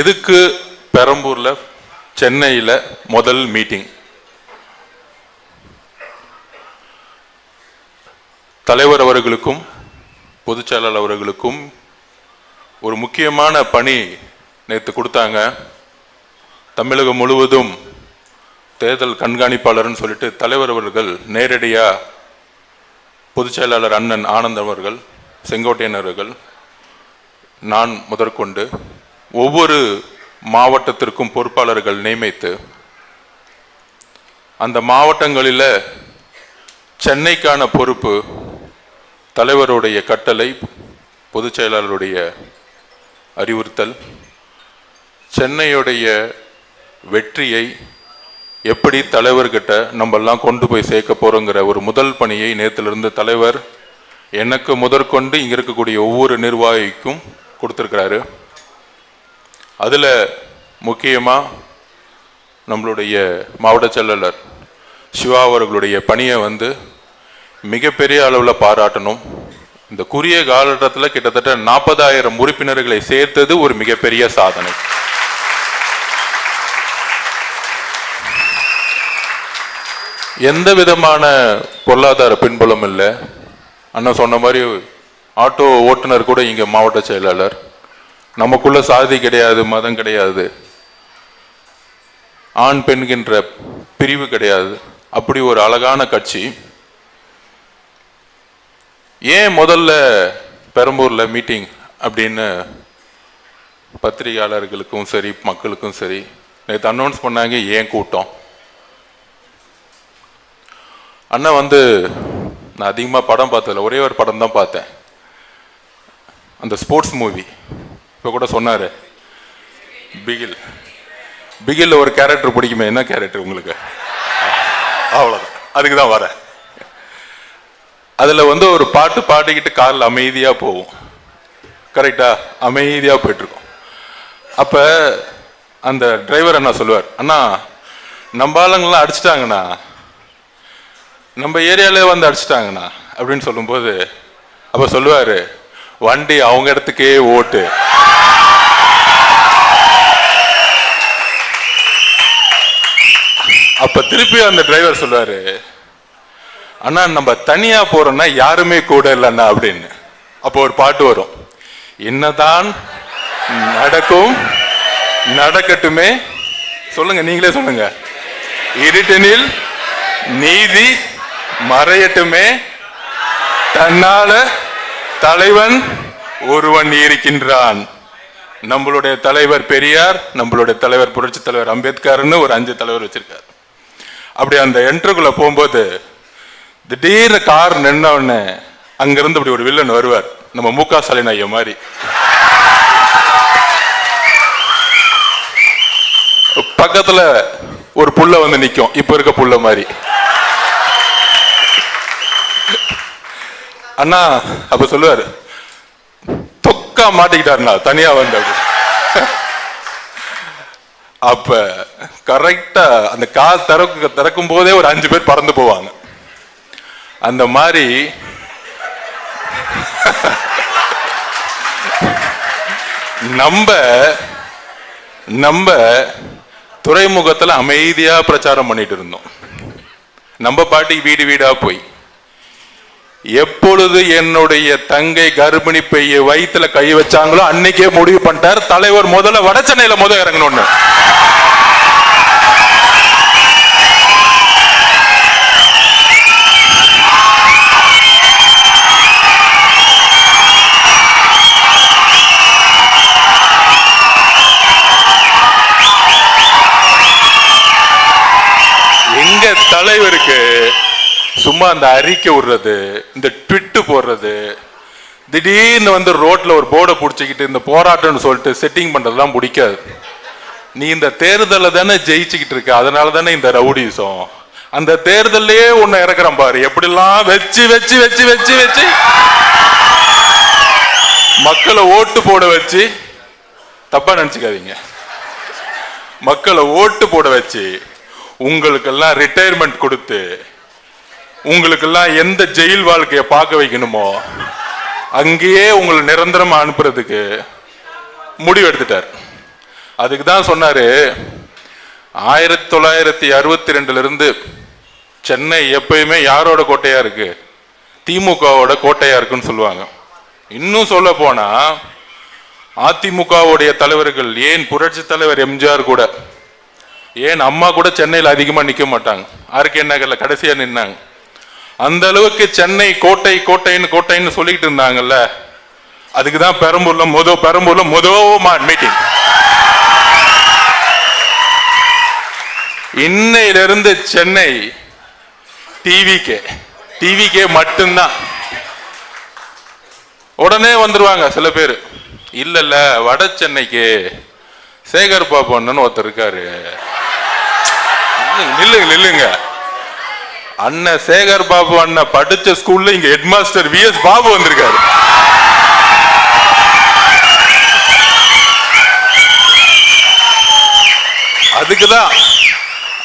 எதுக்கு பெரம்பூர்ல சென்னையில் முதல் மீட்டிங்? தலைவர் அவர்களுக்கும் பொதுச் செயலாளர் அவர்களுக்கும் ஒரு முக்கியமான பணி நேற்று கொடுத்தாங்க. தமிழகம் முழுவதும் தேர்தல் கண்காணிப்பாளர்னு சொல்லிட்டு தலைவர் அவர்கள் நேரடியாக பொதுச் செயலாளர் அண்ணன் ஆனந்த் அவர்கள், செங்கோட்டையன் அவர்கள், நான் முதற்கொண்டு ஒவ்வொரு மாவட்டத்திற்கும் பொறுப்பாளர்கள் நியமித்து அந்த மாவட்டங்களில் சென்னைக்கான பொறுப்பு தலைவருடைய கட்டளை, பொதுச் செயலாளருடைய அறிவுறுத்தல், சென்னையுடைய வெற்றியை எப்படி தலைவர்கிட்ட நம்மெல்லாம் கொண்டு போய் சேர்க்க போகிறோங்கிற ஒரு முதல் பணியை நேற்றிலிருந்து தலைவர் எனக்கு முதற்கொண்டு இங்கே இருக்கக்கூடிய ஒவ்வொரு நிர்வாகிக்கும் கொடுத்துருக்கிறாரு. அதில் முக்கியமாக நம்மளுடைய மாவட்ட செயலாளர் சிவா அவர்களுடைய பணியை மிகப்பெரிய அளவில் பாராட்டணும். இந்த குறுகிய காலகட்டத்தில் கிட்டத்தட்ட 40,000 உறுப்பினர்களை சேர்த்தது ஒரு மிகப்பெரிய சாதனை. எந்த விதமான பொருளாதார பின்புலம் இல்லை. அண்ணன் சொன்ன மாதிரி ஆட்டோ ஓட்டுநர் கூட இங்கே மாவட்ட செயலாளர். நமக்குள்ள சாதி கிடையாது, மதம் கிடையாது, ஆண் பெண்கின்ற பிரிவு கிடையாது. அப்படி ஒரு அழகான கட்சி. ஏன் முதல்ல பெரம்பூர்ல மீட்டிங் அப்படின்னு பத்திரிகையாளர்களுக்கும் சரி மக்களுக்கும் சரி நேற்று அனௌன்ஸ் பண்ணாங்க. ஏன் கூட்டம்? அண்ணன் நான் அதிகமாக படம் பார்த்ததில்ல, ஒரே ஒரு படம் தான் பார்த்தேன், அந்த ஸ்போர்ட்ஸ் மூவி. இப்போ கூட சொன்னார் பிகில். பிகில் ஒரு கேரக்டர் பிடிக்குமே, என்ன கேரக்டர் உங்களுக்கு? அவ்வளோதான், அதுக்கு தான் வரேன். அதில் ஒரு பாட்டு பாடிக்கிட்டு காரில் அமைதியாக போவோம், கரெக்டா? அமைதியாக போயிட்டுருக்கோம். அப்போ அந்த டிரைவர் அண்ணா சொல்லுவார், அண்ணா நம்ம ஆளுங்கள்லாம் அடிச்சிட்டாங்கண்ணா, நம்ம ஏரியாவிலே அடிச்சிட்டாங்கண்ணா அப்படின்னு சொல்லும்போது அப்போ சொல்லுவார், வண்டி அவங்க இடத்துக்கே ஓட்டு. அப்ப திருப்பி அந்த டிரைவர் சொல்லுவாரு, அண்ணா நம்ம தனியா போறோம்னா யாருமே கூட இல்லைண்ணா அப்படின்னு. அப்போ ஒரு பாட்டு வரும், என்னதான் நடக்கும் நடக்கட்டுமே, சொல்லுங்க நீங்களே சொல்லுங்க, இருட்டனில் நீதி மறையட்டுமே, தன்னால தலைவன் ஒருவன் இருக்கின்றான். நம்மளுடைய தலைவர் பெரியார், நம்மளுடைய தலைவர் புரட்சி தலைவர் அம்பேத்கர்னு ஒரு 5 தலைவர் வச்சிருக்காரு. அப்படி அந்த என்ட்ருக்குள்ள போகும்போது திடீர்னு கார் நின்ன உடனே அங்கிருந்து அப்படி ஒரு வில்லன் வருவார், நம்ம முக ஸ்டாலின் ஐயா மாதிரி. பக்கத்துல ஒரு புள்ள நிக்கும், இப்ப இருக்க புள்ள மாதிரி. அண்ணா அப்ப சொல்லுவாரு, தொக்கா மாட்டிக்கிட்டாருண்ணா தனியா அப்ப கரெக்டா அந்த கால் திறக்கும் போதே ஒரு 5 பேர் பறந்து போவாங்க. அந்த மாதிரி நம்ம துறைமுகத்துல அமைதியா பிரச்சாரம் பண்ணிட்டு இருந்தோம். நம்ம பாட்டிக்கு வீடு வீடா போய், எப்பொழுது என்னுடைய தங்கை கர்ப்பிணி பைய வயிற்றுல கை வச்சாங்களோ அன்னைக்கே முடிவு பண்ணிட்டார் தலைவர் முதல்ல வட சென்னையில இறங்கணும்னு. எங்க தலைவருக்கு சும்மா அந்த அறிக்கை விடுறது, இந்த ட்விட்டு போடுறது, திடீர்னு ரோட்ல ஒரு போர்டை பிடிச்சிக்கிட்டு இந்த போராட்டம்னு சொல்லிட்டு செட்டிங் பண்றதுலாம் பிடிக்காது. நீ இந்த தேர்தலை தானே ஜெயிச்சுக்கிட்டு இருக்க, அதனால தானே இந்த ரவுடிசம். அந்த தேர்தலே ஒன்னு இறக்குறான் பாரு, எப்படிலாம் வச்சு வச்சு வச்சு வச்சு வச்சு மக்களை ஓட்டு போட வச்சு, தப்பா நினைச்சுக்காதீங்க, மக்களை ஓட்டு போட வச்சு உங்களுக்கெல்லாம் ரிட்டையர்மெண்ட் கொடுத்து உங்களுக்கெல்லாம் எந்த ஜெயில் வாழ்க்கையை பார்க்க வைக்கணுமோ அங்கேயே உங்களை நிரந்தரமா அனுப்புறதுக்கு முடிவு எடுத்துட்டார். அதுக்கு தான் சொன்னாரு 1962 சென்னை எப்பயுமே யாரோட கோட்டையா இருக்கு? திமுகவோட கோட்டையா இருக்குன்னு சொல்லுவாங்க. இன்னும் சொல்ல போனா அதிமுகவுடைய தலைவர்கள், ஏன் புரட்சி தலைவர் எம்ஜிஆர் கூட, ஏன் அம்மா கூட சென்னையில் அதிகமா நிக்க மாட்டாங்க. ஆர்கே நகர்ல கடைசியா நின்னாங்க. அந்த அளவுக்கு சென்னை கோட்டை கோட்டைன்னு சொல்லிட்டு இருந்தாங்கல்ல. அதுக்குதான் பெரம்பூர்ல முதல் மீட்டிங். இன்னையிலிருந்து சென்னை டிவிக்கே மட்டும்தான். உடனே வந்துருவாங்க சில பேர். இல்ல வட சென்னைக்கு சேகர் பாபு அண்ணன் ஒருத்தர் இருக்காரு. நில்லுங்க. அண்ணன் சேகர் பாபு அண்ணன் படிச்ச ஸ்கூல்ல இங்க ஹெட் மாஸ்டர் VS பாபு வந்திருக்காரு.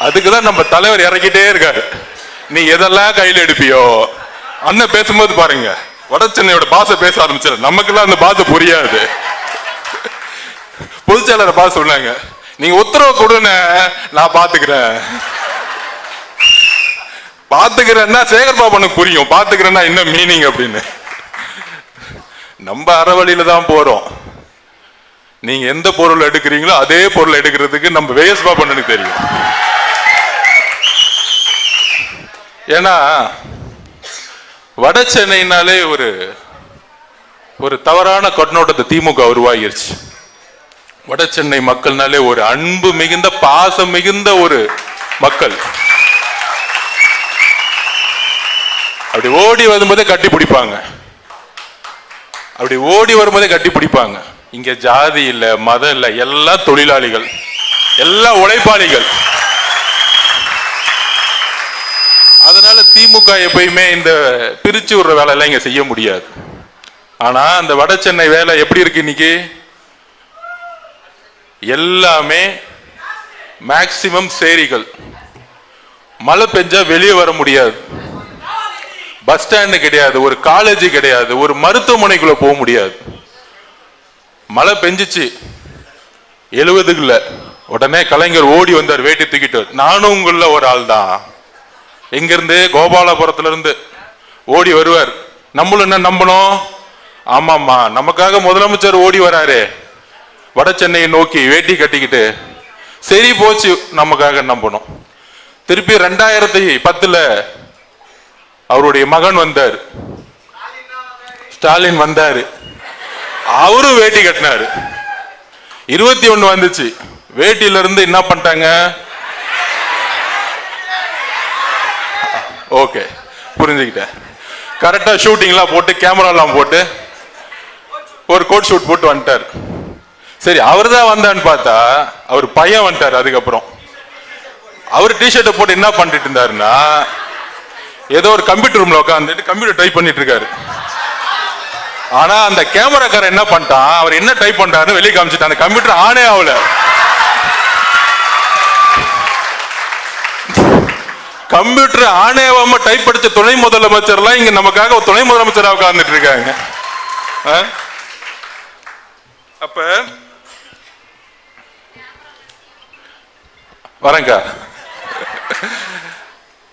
அதுக்குதான் நம்ம தலைவர் இறக்கிட்டே இருக்காரு. நீ எதெல்லாம் கையில் எடுப்பியோ. அண்ணன் பேசும்போது பாருங்க, வட சென்னையோட பாச பேச ஆரம்பிச்சாரு. நமக்கெல்லாம் அந்த பாச புரியாது. பொதுச்செயலாளர் பாச சொன்னாங்க, நீங்க உத்தரவு கொடுன்னு நான் பாத்துக்கிறேன்னா சேகர் பாபனுக்கு புரியும். பாத்துக்கிறேன்னா என்ன மீனிங் அப்படின்னு. நம்ம அறவழியில தான் போறோம். நீங்க எந்த பொருள் எடுக்கிறீங்களோ அதே பொருள் எடுக்கிறதுக்கு நம்ம VS பாபனுக்கு தெரியும். ஏன்னா வட சென்னைனாலே ஒரு தவறான கண்ணோட்டத்தை திமுக உருவாகிருச்சு. வட சென்னை மக்கள்னாலே ஒரு அன்பு மிகுந்த பாசம் மிகுந்த ஒரு மக்கள். அப்படி ஓடி வரும்போதே கட்டி பிடிப்பாங்க. இங்க ஜாதி இல்ல, மதம் இல்ல, எல்லாம் தொழிலாளிகள், எல்லாம் உழைப்பாளிகள். அதனால திமுக எப்பயுமே இந்த பிரிச்சு விடுற வேலை எல்லாம் இங்க செய்ய முடியாது. ஆனா அந்த வட சென்னை வேலை எப்படி இருக்கு இன்னைக்கு? எல்லாமே மேக்சிமம் சேரிகள். மழை பெஞ்சா வெளியே வர முடியாது, பஸ் ஸ்டாண்டு கிடையாது, ஒரு காலேஜ் கிடையாது, ஒரு மருத்துவமனைக்குள்ள போக முடியாது. மழை பெஞ்சிச்சு 70க்குள்ள, உடனே கலைஞர் ஓடி வந்தார் வேட்டி தூக்கிட்டு. நானும் உங்கள ஒரு ஆள் தான். எங்கிருந்து? கோபாலபுரத்துல இருந்து ஓடி வருவார். நம்மளும் என்ன நம்பணும்? ஆமாமா, நமக்காக முதலமைச்சர் ஓடி வராரு வட சென்னையை நோக்கி வேட்டி கட்டிக்கிட்டு. சரி போச்சு, நமக்காக நம்பணும். திருப்பி 2010 அவருடைய மகன் வந்தார், ஸ்டாலின் வந்தாரு, அவரும் வேட்டி கட்டினாரு. 21 வந்துச்சு, வேட்டியில இருந்து என்ன பண்ணிட்டாங்க? ஓகே, புரிஞ்சுக்கிட்டேன். கரெக்டா ஷூட்டிங்லாம் போட்டு கேமராலாம் போட்டு ஒரு கோட் ஷூட் போட்டு வந்துட்டார். சரி, அவர் தான் வந்தான்னு பார்த்தா அவர் பையன் வந்துட்டார். அதுக்கப்புறம் அவர் டிஷர்ட்டை போட்டு என்ன பண்ணிட்டு இருந்தாருன்னா, ஏதோ ஒரு கம்ப்யூட்டர் ரூம்ல உட்காந்துட்டு கம்ப்யூட்டர் டைப் பண்ணிட்டு இருக்காரு. ஆனா அந்த கேமராக்காரன் என்ன பண்ணிட்டான், அவர் என்ன டைப் பண்றாருன்னு வெளியே காமிச்சிட்டான். அந்த கம்ப்யூட்டர் ஆனே ஆகல. கம்ப்யூட்டர் ஆணையாவாம டைப் படிச்ச துணை முதலமைச்சர்லாம் இங்க நமக்காக துணை முதலமைச்சரா உட்கார்ந்துட்டு இருக்காங்க. அப்ப வரங்க.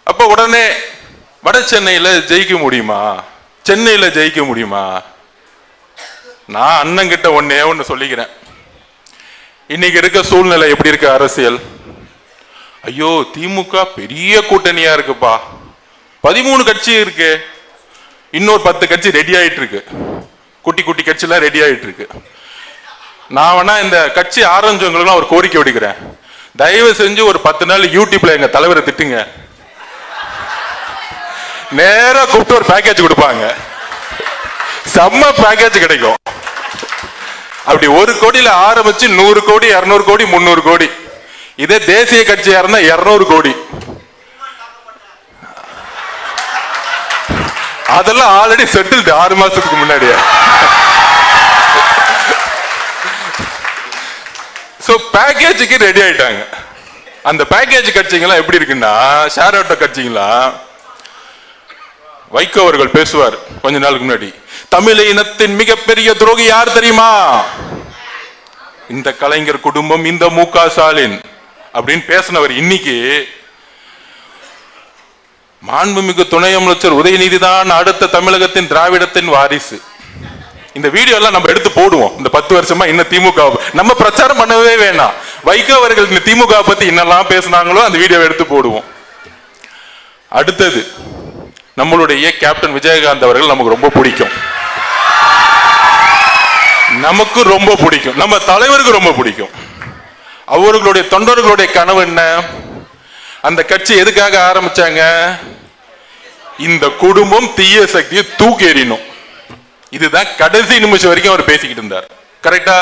அப்ப உடனே வட சென்னையில ஜெயிக்க முடியுமா? சென்னையில ஜெயிக்க முடியுமா? நான் அண்ணன் கிட்ட ஒன்னு சொல்லிக்கிறேன். இன்னைக்கு இருக்க சூழ்நிலை எப்படி இருக்கு? அரசியல், ஐயோ திமுக பெரிய கூட்டணியா இருக்குப்பா, 13 கட்சி இருக்கு, இன்னொரு 10 கட்சி ரெடி ஆயிட்டு இருக்கு, குட்டி குட்டி கட்சி எல்லாம் ரெடி ஆயிட்டு இருக்கு. நான் வேணா இந்த கட்சி ஆரம்பிச்சவங்களுக்கு ஒரு கோரிக்கை விடுக்கிறேன். தயவு செஞ்சு ஒரு 10 நாள் யூடியூப்ல எங்க தலைவரை திட்டுங்க. நேரா கூப்பிட்டு ஒரு பேக்கேஜ் கொடுப்பாங்க, செம்ம பேக்கேஜ் கிடைக்கும். அப்படி 1 கோடியில ஆரம்பிச்சு 100 கோடி 200 கோடி 300 கோடி. இதே தேசிய கட்சியா இருந்தா 200 கோடி. அதெல்லாம் ஆல்ரெடி செட்டில்டு 6 மாசத்துக்கு முன்னாடியே. சோ பேக்கேஜுக்கு ரெடி ஆயிட்டாங்க. அந்த பேக்கேஜ் கட்சிங்களா எப்படி இருக்குன்னா, ஷேர் ஆட்டோ கட்சிங்களா, வைகோ அவர்கள் பேசுவார் கொஞ்ச நாளுக்கு முன்னாடி, தமிழ் இனத்தின் மிகப்பெரிய துரோகி யார் தெரியுமா? இந்த கலைஞர் குடும்பம், இந்த மு.க. ஸ்டாலின் அப்படின்னு பேசினவர் இன்னைக்கு மாண்புமிகு துணை அமைச்சர் உதயநிதி தான் அடுத்த தமிழகத்தின் திராவிடத்தின் வாரிசு. இந்த வீடியோ எல்லாம் நம்ம எடுத்து போடுவோம். இந்த 10 வருஷமா இன்னும் திமுக நம்ம பிரச்சாரம் பண்ணவே வேணாம். வைகோ அவர்கள் இந்த திமுக பத்தி என்னெல்லாம் பேசினாங்களோ அந்த வீடியோ எடுத்து போடுவோம். அடுத்தது நம்மளுடைய கேப்டன் விஜயகாந்த் அவர்கள் நமக்கு ரொம்ப பிடிக்கும், நமக்கு ரொம்ப பிடிக்கும், நம்ம தலைவருக்கு ரொம்ப பிடிக்கும். அவர்களுடைய தொண்டர்களுடைய கனவு என்ன? அந்த கட்சி எதுக்காக ஆரம்பிச்சாங்க? இந்த குடும்பம் தீய சக்தியை தூக்கி எறியணும். இதுதான் கடைசி நிமிஷம் வரைக்கும் அவர் பேசிக்கிட்டு இருந்தார். கரெக்டா?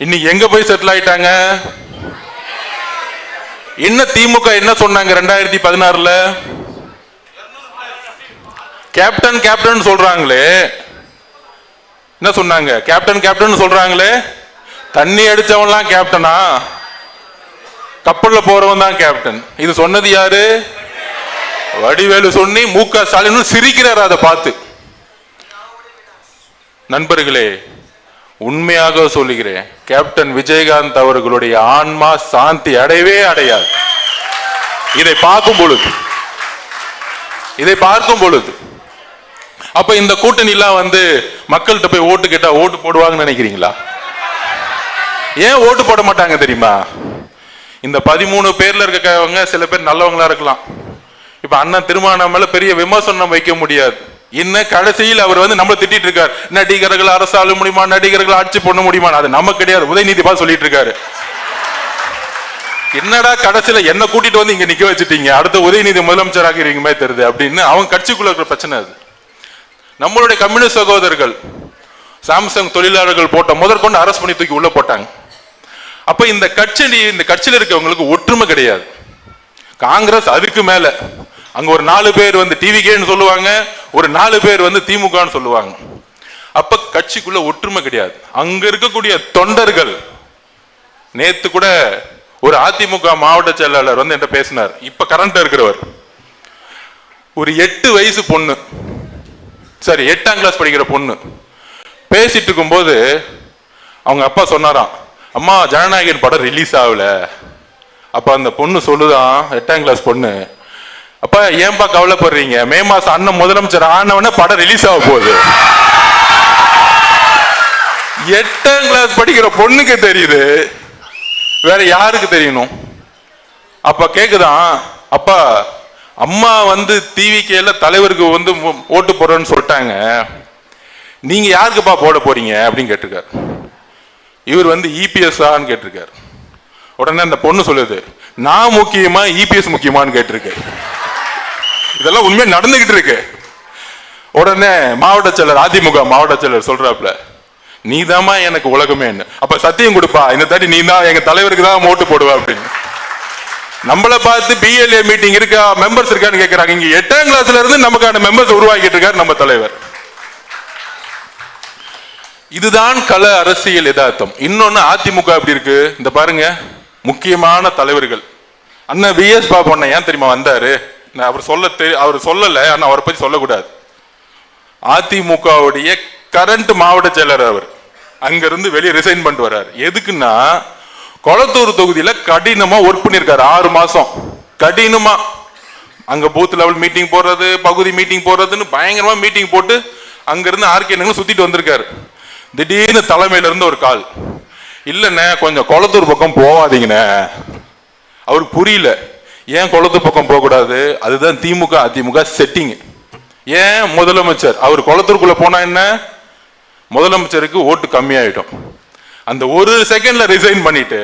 இன்னைக்கு எங்க போய் செட்டில் ஆயிட்டாங்க? என்ன திமுக என்ன சொன்னாங்க 2016ல? கேப்டன் கேப்டன் சொல்றாங்களே, என்ன சொன்னாங்க? கேப்டன் கேப்டன் சொல்றாங்களே, தண்ணி அடிச்சவன்லாம் கேப்டனா? கப்பல்ல போறவன் தான் கேப்டன். இது சொன்னது யாரு? வடிவேலு சொன்னி மு.க. ஸ்டாலின் சிரிக்கிறார் அதை பார்த்து. நண்பர்களே, உண்மையாக சொல்லுகிறேன், கேப்டன் விஜயகாந்த் அவர்களுடைய ஆன்மா சாந்தி அடையவே அடையாது. இதை பார்க்கும் பொழுது அப்ப இந்த கூட்டணி எல்லாம் மக்கள்கிட்ட போய் ஓட்டு கேட்டா ஓட்டு போடுவாங்கன்னு நினைக்கிறீங்களா? ஏன் ஓட்டு போட மாட்டாங்க தெரியுமா? இந்த 13 பேர்ல இருக்கவங்க சில பேர் நல்லவங்களா இருக்கலாம். இப்ப அண்ணன் திருமாவளவன் பெரிய விமர்சனம் வைக்க முடியாது. என்ன கடைசியில் அவர் நம்மள திட்டிட்டு இருக்காரு, நடிகர்கள் அரசாள முடியுமா, நடிகர்கள் ஆட்சி பண்ண முடியுமா? அது நம்ம கிடையாது, உதயநிதி பா சொல்லிட்டு இருக்காரு. என்னடா கடைசியில என்ன கூட்டிட்டு இங்க நிக்க வச்சுட்டீங்க, அடுத்த உதயநிதி முதலமைச்சராக இருக்கீங்க தெரியுது அப்படின்னு அவங்க கட்சிக்குள்ள இருக்கிற பிரச்சனை. அது நம்மளுடைய கம்யூனிஸ்ட் சகோதரர்கள் சாம்சங் தொழிலாளர்கள் போட்ட முதற்கொண்டு அரசு பண்ணி தூக்கி உள்ள போட்டாங்க. அப்ப இந்த கட்சியில் இருக்கவங்களுக்கு ஒற்றுமை கிடையாது. காங்கிரஸ் அதுக்கு மேல, அங்க ஒரு 4 பேர் டிவிகேன்னு சொல்லுவாங்க, ஒரு 4 பேர் திமுகன்னு சொல்லுவாங்க. அப்ப கட்சிக்குள்ள ஒற்றுமை கிடையாது. அங்க இருக்கக்கூடிய தொண்டர்கள், நேத்து கூட ஒரு அதிமுக மாவட்ட செயலாளர் என்கிட்ட பேசினார். இப்ப கரண்ட் இருக்கிறவர், ஒரு 8 வயசு பொண்ணு, சரி 8ஆம் கிளாஸ் படிக்கிற பொண்ணு பேசிட்டு இருக்கும்போது அவங்க அப்பா சொன்னாராம், அம்மா ஜனநாயகன் படம் ரிலீஸ் ஆகல. அப்ப அந்த பொண்ணு சொல்லுதான், 8ஆம் கிளாஸ் பொண்ணு, அப்ப ஏன்பா கவலைப்படுறீங்க, மே மாசம் அண்ணன் முதலமைச்சர் ஆனவன படம் ரிலீஸ் ஆக போகுது. 8ஆம் கிளாஸ் படிக்கிற பொண்ணுக்கு தெரியுது, வேற யாருக்கு தெரியணும்? அப்ப கேக்குதான், அப்பா அம்மா டிவிகேல தலைவருக்கு ஓட்டு போடுறேன்னு சொல்லிட்டாங்க, நீங்க யாருக்குப்பா போட போறீங்க அப்படின்னு கேட்டிருக்காரு. இவர் இபிஎஸ் ஆன்னு கேட்டிருக்காரு. உடனே அந்த பொண்ணு சொல்லுது, நான் முக்கியமா இபிஎஸ் முக்கியமான்னு கேட்டிருக்கு. இதெல்லாம் உண்மையா நடந்துகிட்டு இருக்கு. உடனே மாவட்ட செயலர், அதிமுக மாவட்ட செயலர் சொல்றாப்ல, நீதாமா எனக்கு உலகமே. அப்ப சத்தியம் கொடுப்பா, இந்த தாட்டி நீ தான் எங்க தலைவருக்கு தான் ஓட்டு போடுவா அப்படின்னு. நம்மளை பார்த்து பிஎல்ஏ மீட்டிங் இருக்கா, மெம்பர்ஸ் இருக்கான்னு கேட்கிறாங்க. இங்க 8ஆம் கிளாஸ்ல இருந்து நமக்கான மெம்பர்ஸ் உருவாக்கிட்டு இருக்காரு நம்ம தலைவர். இதுதான் கள அரசியல் யதார்த்தம். இன்னொன்னு அதிமுக அப்படி இருக்கு, இந்த பாருங்க, முக்கியமான தலைவர்கள் அண்ணன் விஎஸ் பாபு அண்ணன் ஏன் தெரியுமா வந்தாரு? அவர் சொல்லல, ஆனா அவரை பத்தி சொல்லக்கூடாது. அதிமுகவுடைய கரண்ட் மாவட்ட செயலர் அவர், அங்கிருந்து வெளியே ரிசைன் பண்ணிட்டு வர்றாரு. எதுக்குன்னா, கொளத்தூர் தொகுதியில கடினமா ஒர்க் பண்ணிருக்காரு 6 மாசம். கடினமா அங்க பூத் லெவல் மீட்டிங் போடுறது, பகுதி மீட்டிங் போடுறதுன்னு பயங்கரமா மீட்டிங் போட்டு அங்கிருந்து ஆர்கே சுத்திட்டு வந்திருக்காரு. திடீர்னு தலைமையில இருந்து ஒரு கால், இல்லண்ணே கொஞ்சம் கொளத்தூர் பக்கம் போவாதீங்கண்ணே. அவருக்கு புரியல, ஏன் கொளத்தூர் பக்கம் போக கூடாது, அதுதான் திமுக அதிமுக செட்டிங். ஏன் முதலமைச்சர் அவர் கொளத்தூருக்குள்ள போனா என்ன, முதலமைச்சருக்கு ஓட்டு கம்மியாயிடும். அந்த ஒரு செகண்ட்ல ரிசைன் பண்ணிட்டு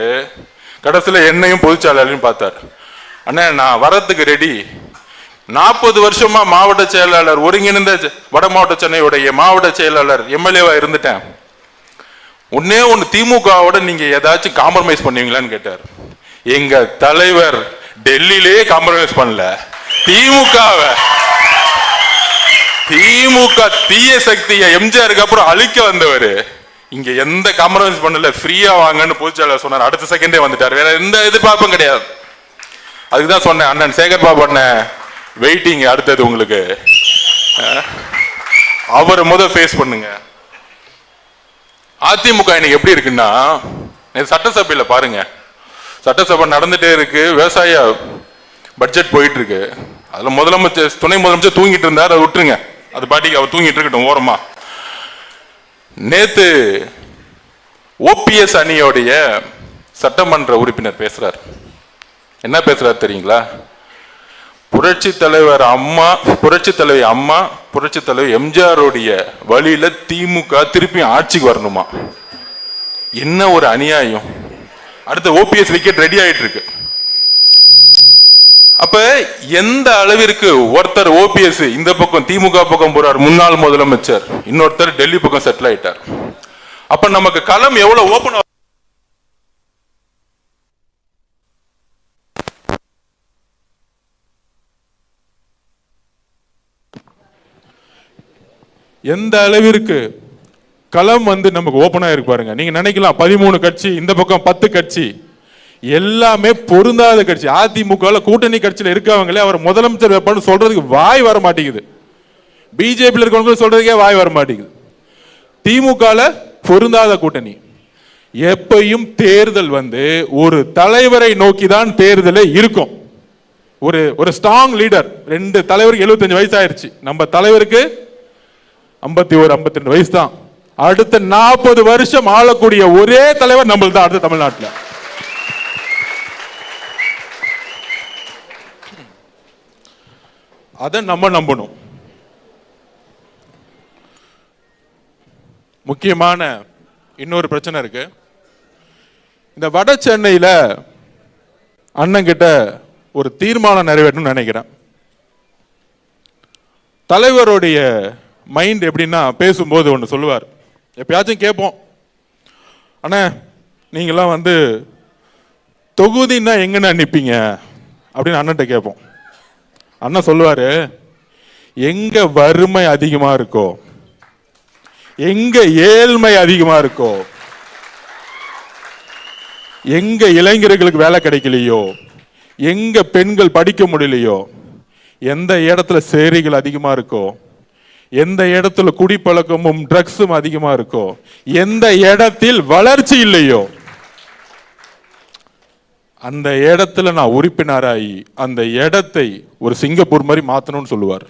கடைசியில என்னையும் பொதுச்செயலாளரையும் பார்த்தார். அண்ணா நான் வரத்துக்கு ரெடி, 40 வருஷமா மாவட்ட செயலாளர், ஒருங்கிணைந்த வட மாவட்ட சென்னையுடைய மாவட்ட செயலாளர் எம்எல்ஏவா இருந்துட்டேன். ஒன்னே ஒன்னு, திமுகவோட நீங்க ஏதாச்சும் காம்ப்ரமைஸ் பண்ணுவீங்களான்னு கேட்டார். எங்க தலைவர் டெல்லியிலே காம்ப்ரமைஸ் பண்ணல, திமுக தீய சக்தியை எம்ஜிஆருக்கு அப்புறம் அழிக்க வந்தவர், இங்க எந்த காம்ப்ரமைஸ் பண்ணல, ஃப்ரீயா வாங்கன்னு பொதுச்செயலாளர் சொன்னார். அடுத்த செகண்டே வந்துட்டார், வேற எந்த எதிர்பார்ப்பும் கிடையாது. அதுக்குதான் சொன்னேன், அண்ணன் சேகர் பாபு அண்ணன் வெயிட்டிங், அடுத்தது உங்களுக்கு அவரை ஃபேஸ் பண்ணுங்க. அதிமுக இன்னைக்கு எப்படி இருக்குன்னா, சட்டசபையில பாருங்க, சட்டசபை நடந்துட்டே இருக்கு, விவசாய பட்ஜெட் போயிட்டு இருக்கு. அதுல முதலமைச்சர் துணை முதலமைச்சர் தூங்கிட்டு இருந்தார், அதை விட்டுருங்க, அது பாட்டிக்கு அவர் தூங்கிட்டு இருக்கட்டும் ஓரமா. நேத்து ஓபிஎஸ் அணியோடைய சட்டமன்ற உறுப்பினர் பேசுறார். என்ன பேசுறார் தெரியுங்களா? புரட்சி தலைவர் அம்மா, புரட்சி தலைவி அம்மா, புரட்சி தலைவர் எம்ஜிஆருடைய வழியில திமுக திருப்பி ஆட்சிக்கு வரணுமா? என்ன ஒரு அநியாயம்! அடுத்த ஓபிஎஸ் விக்கெட் ரெடி ஆயிட்டு இருக்கு. அப்ப எந்த அளவிற்கு ஒருத்தர் ஓபிஎஸ் இந்த பக்கம் திமுக பக்கம் போறார், முன்னாள் முதலமைச்சர், இன்னொருத்தர் டெல்லி பக்கம் செட்டில் ஆயிட்டார். அப்ப நமக்கு களம் எவ்வளவு ஓபன். எந்த அளவிற்கு களம் நமக்கு ஓபனா இருக்கு பாருங்க. நீங்க நினைக்கலாம் 13 கட்சி, இந்த பக்கம் 10 கட்சி, எல்லாமே பொருந்தாத கட்சி. அதிமுக கூட்டணி கட்சியில இருக்கவங்களே அவர் முதலமைச்சர் வைப்பான்னு சொல்றதுக்கு வாய் வர மாட்டேங்குது. பிஜேபி இருக்கவங்க சொல்றதுக்கே வாய் வர மாட்டேங்குது. திமுக பொருந்தாத கூட்டணி. எப்பையும் தேர்தல் ஒரு தலைவரை நோக்கி தான் தேர்தலே இருக்கும். ஒரு ஸ்ட்ராங் லீடர். 2 தலைவருக்கு 75 வயசு ஆயிருச்சு. நம்ம தலைவருக்கு 51 52 வயசு தான். அடுத்த 40 வருஷம் ஆளக்கூடிய ஒரே தலைவர் நம்மள தான் அடுத்த தமிழ்நாட்டில். அதை நம்ம நம்பணும். முக்கியமான இன்னொரு பிரச்சனை இருக்கு. இந்த வட சென்னையில அண்ணன் கிட்ட ஒரு தீர்மானம் நிறைவேற்றணும்னு நினைக்கிறேன். தலைவருடைய மைண்ட் எப்படின்னா, பேசும்போது ஒன்று சொல்லுவார், எப்பயாச்சும் கேட்போம், அண்ணா நீங்களாம் தொகுதின்னா எங்கன்னா நிற்பீங்க அப்படின்னு அண்ணன்ட்ட கேட்போம். அண்ணன் சொல்லுவாரு, எங்க வறுமை அதிகமா இருக்கோ, எங்க ஏழ்மை அதிகமா இருக்கோ, எங்க இளைஞர்களுக்கு வேலை கிடைக்கலையோ, எங்க பெண்கள் படிக்க முடியலையோ, எந்த இடத்துல சேரிகள் அதிகமா இருக்கோ, எந்த இடத்துல குடிப்பழக்கமும் ட்ரக்ஸும் அதிகமா இருக்கோ, எந்த இடத்தில் வளர்ச்சி இல்லையோ, அந்த இடத்துல நான் உறுப்பினராகி அந்த இடத்தை ஒரு சிங்கப்பூர் மாதிரி மாத்தணும்னு சொல்லுவார்.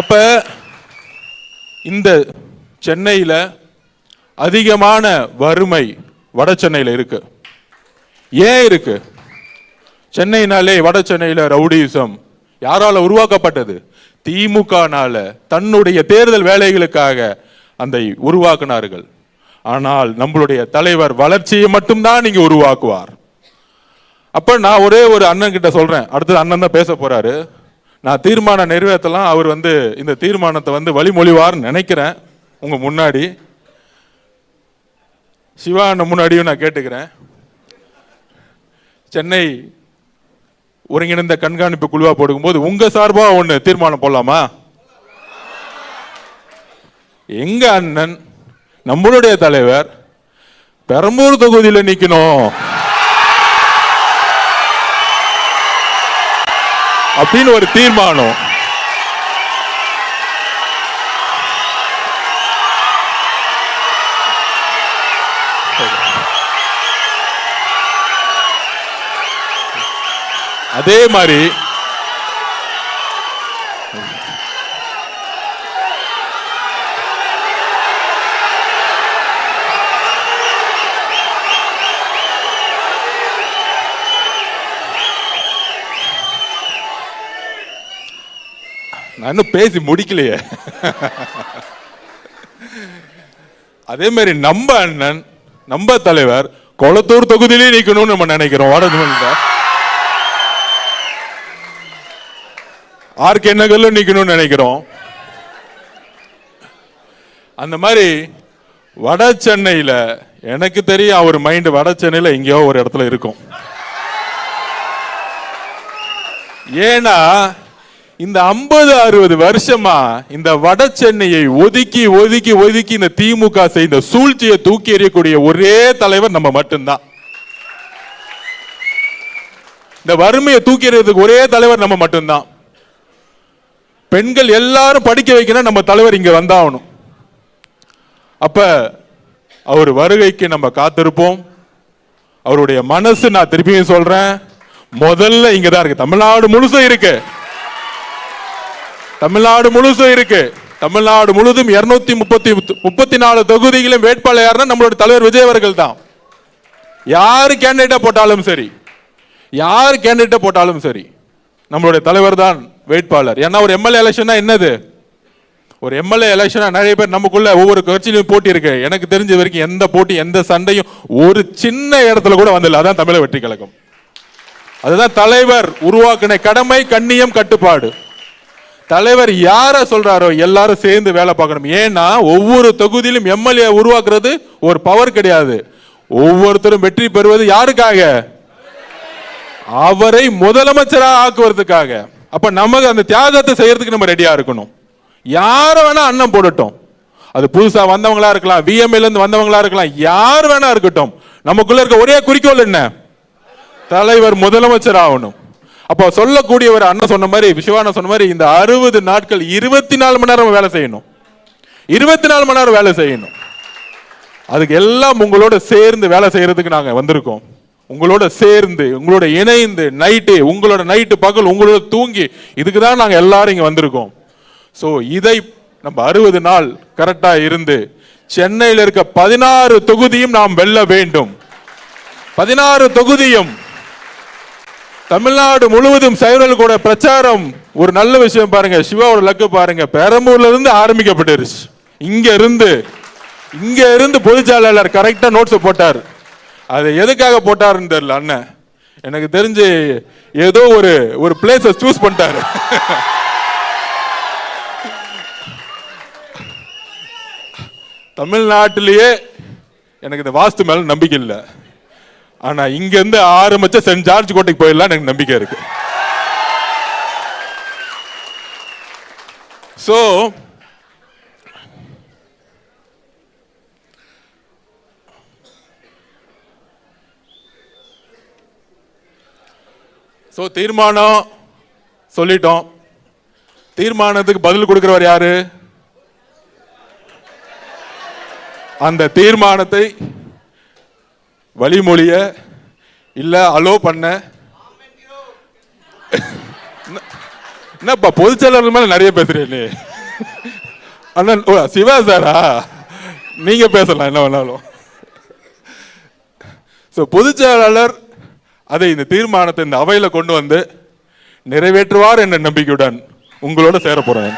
அப்ப இந்த சென்னையில் அதிகமான வறுமை வட சென்னையில் இருக்கு. ஏன் இருக்கு? சென்னைனாலே வட சென்னையில் ரவுடிசம் யாரால உருவாக்கப்பட்டது? திமுகனால தன்னுடைய தேர்தல் வேலைகளுக்காக அந்த உருவாக்கினார்கள். ஆனால் நம்மளுடைய தலைவர் வளர்ச்சியை மட்டும்தான் நீங்க உருவாக்குவார். அப்ப நான் ஒரே ஒரு அண்ணன் கிட்ட சொல்றேன், அடுத்தது அண்ணன் தான் பேச போறாரு, நான் தீர்மானம் நிறைவேற்றலாம், அவர் இந்த தீர்மானத்தை வழிமொழிவார்னு நினைக்கிறேன். உங்க முன்னாடி சிவா அண்ணன் முன்னாடியும் நான் கேட்டுக்கிறேன், சென்னை ஒருங்கிணைந்த கண்காணிப்பு குழுவா போடும்போது உங்க சார்பா ஒண்ணு தீர்மானம் போடலாமா? எங்க அண்ணன் நம்மளுடைய தலைவர் பெரம்பூர் தொகுதியில் நிக்கணும் அப்படின்னு ஒரு தீர்மானம். அதே மாதிரி நான் இன்னும் பேசி முடிக்கலையே. அதே மாதிரி நம்ம அண்ணன் நம்ம தலைவர் கொளத்தூர் தொகுதியிலே நிக்கணும்னு நம்ம நினைக்கிறோம். ஆர்கே நகர்ல நிக்கணும்னு நினைக்கிறோம். அந்த மாதிரி வட சென்னையில எனக்கு தெரியும் அவர் மைண்ட் வட சென்னையில எங்கேயோ ஒரு இடத்துல இருக்கும். ஏன்னா இந்த 50-60 வருஷமா இந்த வட சென்னையை ஒதுக்கி ஒதுக்கி ஒதுக்கி இந்த திமுக செய்த சூழ்ச்சியை தூக்கி எறியக்கூடிய ஒரே தலைவர் நம்ம மட்டும்தான். இந்த வறுமையை தூக்கி எறியறதுக்கு ஒரே தலைவர் நம்ம மட்டும்தான். பெண்கள் எல்லாரும் படிக்க வைக்கணும், நம்ம தலைவர் இங்க வந்தாகணும். அப்ப அவர் வருகைக்கு நம்ம காத்திருப்போம். அவருடைய மனசு, நான் திருப்பியும் சொல்றேன், முதல்ல இங்கதான் இருக்கு. தமிழ்நாடு முழுசும் இருக்கு, தமிழ்நாடு முழுசும் இருக்கு. தமிழ்நாடு முழுதும் 234 தொகுதிகளும் வேட்பாளர் யாருன்னா நம்மளோட தலைவர் விஜய் அவர்கள் தான். யாரு கேண்டிடேட்டா போட்டாலும் சரி, யார் கேண்டிடேட்டா போட்டாலும் சரி, நம்மளுடைய தலைவர் தான் வேட்பாளர். ஏன்னா ஒரு எம்எல்ஏ எலெக்ஷனா என்னது, ஒரு எம்எல்ஏ எலெக்ஷனா நிறைய பேர் நமக்குள்ள ஒவ்வொரு கட்சியிலும் போட்டி இருக்கு. எனக்கு தெரிஞ்ச வரைக்கும் எந்த போட்டி எந்த சண்டையும் ஒரு சின்ன இடத்துல கூட வந்ததில்லை. அதான் தமிழக வெற்றி கழகம். அதுதான் தலைவர் உருவாக்கின கடமை, கண்ணியம், கட்டுப்பாடு. தலைவர் யார சொல்றாரோ எல்லாரும் சேர்ந்து வேலை பார்க்கணும். ஏன்னா ஒவ்வொரு தொகுதியிலும் எம்எல்ஏ உருவாக்குறது ஒரு பவர் கிடையாது. ஒவ்வொருத்தரும் வெற்றி பெறுவது யாருக்காக? அவரை முதலமைச்சராக ஆக்குவதற்காக. அப்ப நமக்கு அந்த தியாகத்தை செய்யறதுக்கு நம்ம ரெடியா இருக்கணும். யார வேணா அண்ணன் போடட்டும், அது புதுசா வந்தவங்களா இருக்கலாம், விஎம்ஏல இருந்து வந்தவங்களா இருக்கலாம், யார் வேணா இருக்கட்டும், நமக்குள்ள இருக்க ஒரே குறிக்கோள் என்ன? தலைவர் முதலமைச்சர் ஆகணும். அப்போ சொல்லக்கூடியவர் அண்ணன் சொன்ன மாதிரி, விஸ்வான சொன்ன மாதிரி, இந்த 60 நாட்கள் 24 மணி நேரம் வேலை செய்யணும், 24 மணி நேரம் வேலை செய்யணும். அதுக்கு எல்லாம் உங்களோட சேர்ந்து வேலை செய்யறதுக்கு நாங்க வந்திருக்கோம். உங்களோட சேர்ந்து, உங்களோட இணைந்து, நைட்டு உங்களோட நைட்டு பகல் உங்களோட தூங்கி, இதுக்கு தான் நாங்க எல்லாரும் இங்க வந்திருக்கோம். சோ இதை நம்ம 60 நாள் கரெக்டா இருந்து சென்னையில் இருக்க 16 தொகுதியும் நாம் வெல்ல வேண்டும். 16 தொகுதியும் தமிழ்நாடு முழுவதும் சைவர்கள் கூட பிரச்சாரம். ஒரு நல்ல விஷயம் பாருங்க, சிவாவோட லக்கு பாருங்க, பெரம்பூர்ல இருந்து ஆரம்பிக்கப்பட்டுருச்சு. இங்க இருந்து பொதுச்செயலாளர் கரெக்டா நோட்ஸ் போட்டார். அது எதுக்காக போட்டாருன்னு தெரியல அண்ணன், எனக்கு தெரிஞ்சு ஏதோ ஒரு பிளேஸை சூஸ் பண்ணிட்டாரு. தமிழ்நாட்டிலேயே எனக்கு இந்த வாஸ்து மேல நம்பிக்கை இல்லை, ஆனா இங்க இருந்து ஆரம்பிச்ச சென்ட் ஜார்ஜ் கோட்டைக்கு போயிடலாம் எனக்கு நம்பிக்கை இருக்கு. சோ தீர்மானம் சொல்லிட்டோம். தீர்மானத்துக்கு பதில் கொடுக்கிறவர் யாரு? அந்த தீர்மானத்தை வழிமொழிய இல்ல அலோ பண்ண என்னப்பா பொதுச்செயலாளர் மேல நிறைய பேசுறீங்க அண்ணன் சிவா சாரா, நீங்க பேசலாம் என்ன வேணாலும். பொதுச்செயலாளர் அதை இந்த தீர்மானத்தை இந்த அவையில கொண்டு வந்து நிறைவேற்றுவார் என்ற நம்பிக்கையுடன் உங்களோட சேர போறேன்.